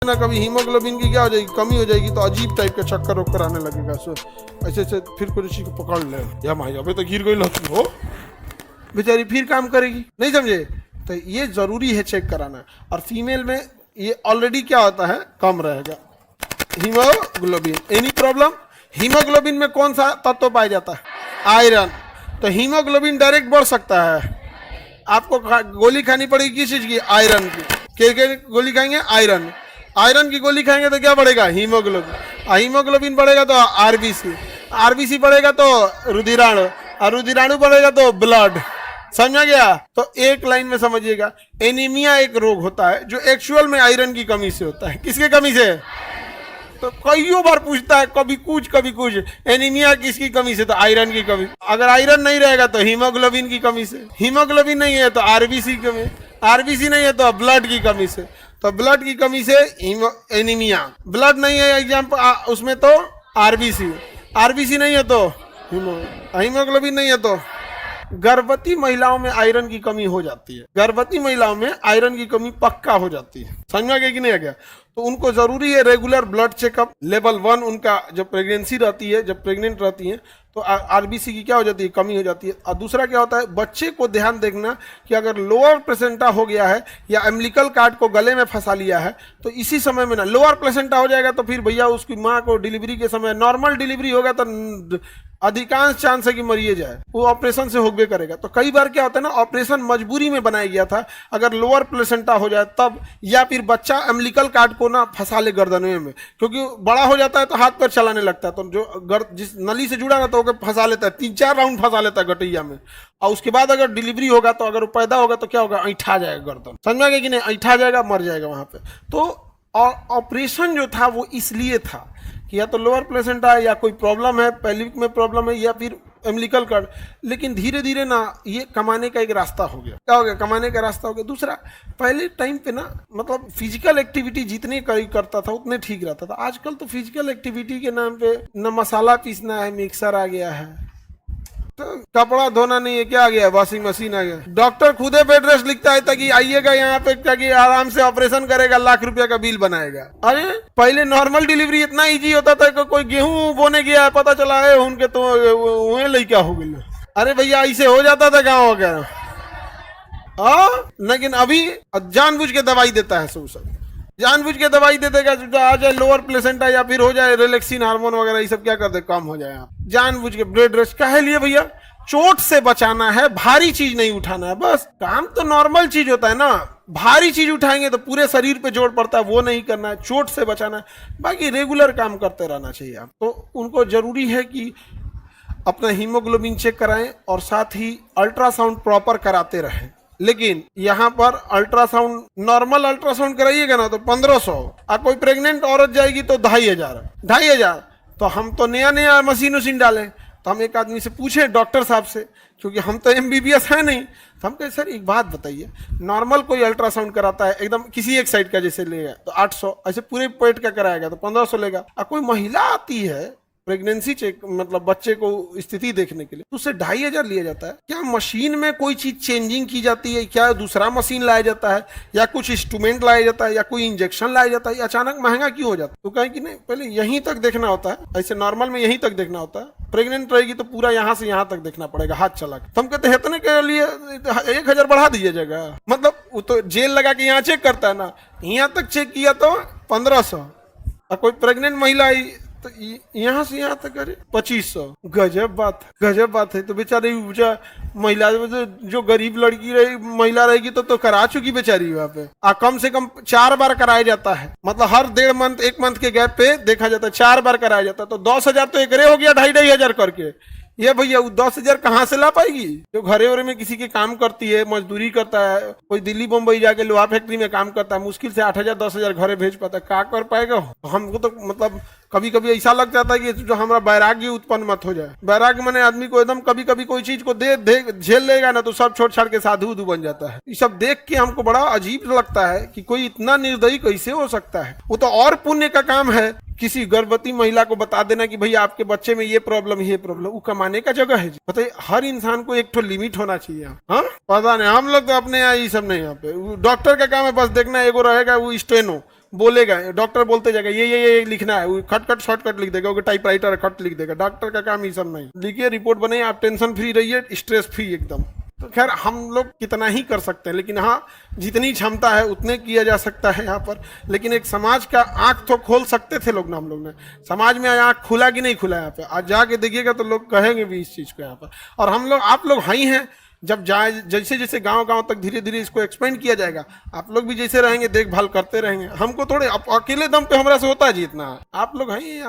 ना कभी हीमोग्लोबिन की क्या हो जाएगी, कमी हो जाएगी तो अजीब टाइप के चक्कर वक्कर आने लगेगा। सो ऐसे ऐसे फिर किसी को पकड़ ले, या माई अबे तो गिर गई लड़की हो बेचारी, फिर काम करेगी नहीं, समझे? तो ये जरूरी है चेक कराना। और फीमेल में ये ऑलरेडी क्या होता है, कम रहेगा हीमोग्लोबिन। Any problem? हीमोग्लोबिन में कौन सा तत्व पाया जाता है? आयरन। तो हीमोग्लोबिन डायरेक्ट बढ़ सकता है, आपको गोली खानी पड़ेगी किस चीज की? आयरन की। के गोली खाएंगे? आयरन। आयरन की गोली खाएंगे तो क्या बढ़ेगा? हीमोग्लोबिन। हीमोग्लोबिन बढ़ेगा तो आरबीसी, आरबीसी बढ़ेगा तो रुधिराणु, और रुधिराणु बढ़ेगा तो ब्लड। समझा गया? तो एक लाइन में समझिएगा, एनीमिया एक रोग होता है जो एक्चुअल में आयरन की कमी से होता है। किसके कमी से? तो कईयों बार पूछता है, कभी कुछ एनीमिया किसकी कमी से? तो आयरन की कमी। अगर आयरन नहीं रहेगा तो हीमोग्लोबिन की कमी से, हीमोग्लोबिन नहीं है तो आरबीसी की कमी, आरबीसी नहीं है तो ब्लड की कमी से, तो ब्लड की कमी से एनीमिया। ब्लड नहीं है एग्जाम्पल उसमें तो आरबीसी, आरबीसी नहीं है तो हीमोग्लोबिन नहीं है तो। गर्भवती महिलाओं में आयरन की कमी हो जाती है, गर्भवती महिलाओं में आयरन की कमी पक्का हो जाती है। समझ गया कि नहीं आ गया? तो उनको जरूरी है रेगुलर ब्लड चेकअप। लेवल 1 उनका जब प्रेगनेंसी रहती है, जब प्रेग्नेंट रहती है तो आरबीसी की क्या हो जाती है? कमी हो जाती है। और दूसरा क्या होता है, बच्चे को ध्यान देखना कि अगर लोअर प्लेसेंटा हो गया है या अम्बिलिकल कार्ड को गले में फंसा लिया है तो इसी समय में ना, लोअर प्लेसेंटा हो जाएगा तो फिर भैया उसकी माँ को डिलीवरी के समय, नॉर्मल डिलीवरी होगा तो अधिकांश चांस है कि मरिए जाए, वो ऑपरेशन से होगबे करेगा। तो कई बार क्या होता है ना, ऑपरेशन मजबूरी में बनाया गया था, अगर लोअर प्लेसेंटा हो जाए तब, या फिर बच्चा अम्बिलिकल कार्ड को ना फंसा ले गर्दन में, क्योंकि बड़ा हो जाता है तो हाथ पैर चलाने लगता है, तो जो जिस नली से जुड़ा ना तो फंसा लेता है, 3-4 राउंड फंसा लेता है गटैया में। और उसके बाद अगर डिलीवरी होगा तो अगर वो पैदा होगा तो क्या होगा? ऐठा जाएगा गर्दन। समझ में कि नहीं? ऐठा जाएगा, मर जाएगा वहां पे। तो ऑपरेशन जो था वो इसलिए था कि या तो लोअर प्लेसेंटा है, या कोई प्रॉब्लम है, पेल्विक में प्रॉब्लम है, या फिर अम्बिलिकल कार्ड। लेकिन धीरे धीरे ना ये कमाने का एक रास्ता हो गया। क्या हो गया? कमाने का रास्ता हो गया। दूसरा, पहले टाइम पे ना मतलब फिजिकल एक्टिविटी जितने करता था उतने ठीक रहता था। आजकल तो फिजिकल एक्टिविटी के नाम पे न मसाला पीसना है, मिक्सर आ गया है, तो कपड़ा धोना नहीं है, क्या आ गया? वॉशिंग मशीन आ गया। डॉक्टर खुदे बेड रेस्ट लिखता है ताकि आइएगा यहाँ पे, ताकि आराम से ऑपरेशन करेगा, लाख रुपया का बिल बनाएगा। अरे पहले नॉर्मल डिलीवरी इतना इजी होता था कि कोई गेहूं बोने गया है, पता चला है उनके तो वही लड़का हो गया। अरे भैया ऐसे हो जाता था गाँव वगैरह। लेकिन अभी जानबूझ के दवाई देता है, सब जानबूझ के दवाई दे देगा, आ जाए लोअर प्लेसेंटा या फिर हो जाए रिलैक्सिन हार्मोन वगैरह, ये सब क्या कर दे, कम हो जाए। आप जानबूझ के ब्रेड रेस्ट काहे लिए भैया? चोट से बचाना है, भारी चीज नहीं उठाना है बस। काम तो नॉर्मल चीज होता है ना, भारी चीज उठाएंगे तो पूरे शरीर पे जोर पड़ता है, वो नहीं करना है, चोट से बचाना है। बाकी रेगुलर काम करते रहना चाहिए आप। तो उनको जरूरी है कि अपना हीमोग्लोबिन चेक कराएं और साथ ही अल्ट्रासाउंड प्रॉपर कराते रहें। लेकिन यहाँ पर अल्ट्रासाउंड, नॉर्मल अल्ट्रासाउंड कराइएगा ना तो 1500, और कोई प्रेग्नेंट औरत जाएगी तो 2500। तो हम तो नया नया मशीन उशीन डालें, तो हम एक आदमी से पूछे, डॉक्टर साहब से, क्योंकि हम तो एमबीबीएस है नहीं, तो हम कहे सर एक बात बताइए, नॉर्मल कोई अल्ट्रासाउंड कराता है एकदम किसी एक साइड का जैसे लेगा तो 800, ऐसे पूरे पेट का कराएगा तो 1500 लेगा। और कोई महिला आती है प्रेगनेंसी चेक, मतलब बच्चे को स्थिति देखने के लिए, तो उससे 2500 लिया जाता है। क्या मशीन में कोई चीज चेंजिंग की जाती है? क्या दूसरा मशीन लाया जाता है, या कुछ इंस्ट्रूमेंट लाया जाता है, या कोई इंजेक्शन लाया जाता है, या अचानक महंगा क्यों हो जाता है? तो कहें कि नहीं, पहले यहीं तक देखना होता है, ऐसे नॉर्मल में यहीं तक देखना होता है। प्रेग्नेंट रहेगी तो पूरा यहाँ से यहाँ तक देखना पड़ेगा हाथ चला के। तो हम कहते हैं इतने के लिए 1000 बढ़ा दीजिएगा, मतलब वो तो जेल लगा के यहाँ चेक करता है ना, यहाँ तक चेक किया तो 1500, और कोई प्रेग्नेंट महिला आई तो यहाँ से यहाँ तक करे 2500। गजब बात है। तो बेचारी महिला जो गरीब लड़की रही, महिला रहेगी तो करा चुकी बेचारी वहाँ पे। कम से कम 4 बार कराया जाता है, मतलब हर 1.5 मंथ 1 मंथ के गैप पे देखा जाता है, 4 बार कराया जाता है। तो 10,000 तो एकरे हो गया, 2,500 करके। ये भैया 10,000 कहाँ से ला पाएगी? जो घरे वरे में किसी के काम करती है, मजदूरी करता है, कोई दिल्ली बम्बई जाके लोहा फैक्ट्री में काम करता है, मुश्किल से 8,000 10,000 घरे भेज पाता है, क्या कर पाएगा? हमको तो मतलब कभी कभी ऐसा लग जाता है कि जो हमारा वैराग्य उत्पन्न मत हो जाए। वैराग्य माने आदमी को एकदम कभी कभी कोई चीज को झेल लेगा ना तो सब छोड़ छाड़ के साधु उधु बन जाता है। ये सब देख के हमको बड़ा अजीब लगता है कि कोई इतना निर्दयी कैसे हो सकता है। वो तो और पुण्य का काम है किसी गर्भवती महिला को बता देना कि भैया आपके बच्चे में ये प्रॉब्लम, वो कमाने का जगह है। बताइए, हर इंसान को एक तो लिमिट होना चाहिए। हाँ, पता नहीं, हम लोग तो अपने यहाँ ये सब नहीं। यहाँ पे डॉक्टर का काम है बस देखना, एगो रहेगा वो स्टेनो, बोलेगा, डॉक्टर बोलते जाएगा ये लिखना है, वो खट खट शॉर्टकट लिख देगा, वो टाइपराइटर खट लिख देगा। डॉक्टर का काम ये सब नहीं, लिखिए रिपोर्ट बने, आप टेंशन फ्री रहिए, स्ट्रेस फ्री एकदम। तो खैर हम लोग कितना ही कर सकते हैं, लेकिन हाँ जितनी क्षमता है उतने किया जा सकता है यहाँ पर। लेकिन एक समाज का आंख तो खोल सकते थे लोग ना, हम लोग ने। समाज में आंख खुला कि नहीं खुला यहाँ पे, आज जाके देखिएगा तो लोग कहेंगे भी इस चीज को यहाँ पर। और हम लोग, आप लोग हाई हैं, जब जाए जैसे जैसे गांव गांव तक धीरे धीरे इसको एक्सपेंड किया जाएगा, आप लोग भी जैसे रहेंगे देखभाल करते रहेंगे। हमको थोड़े अकेले दम पे हमरा से होता है जी इतना, आप लोग हैं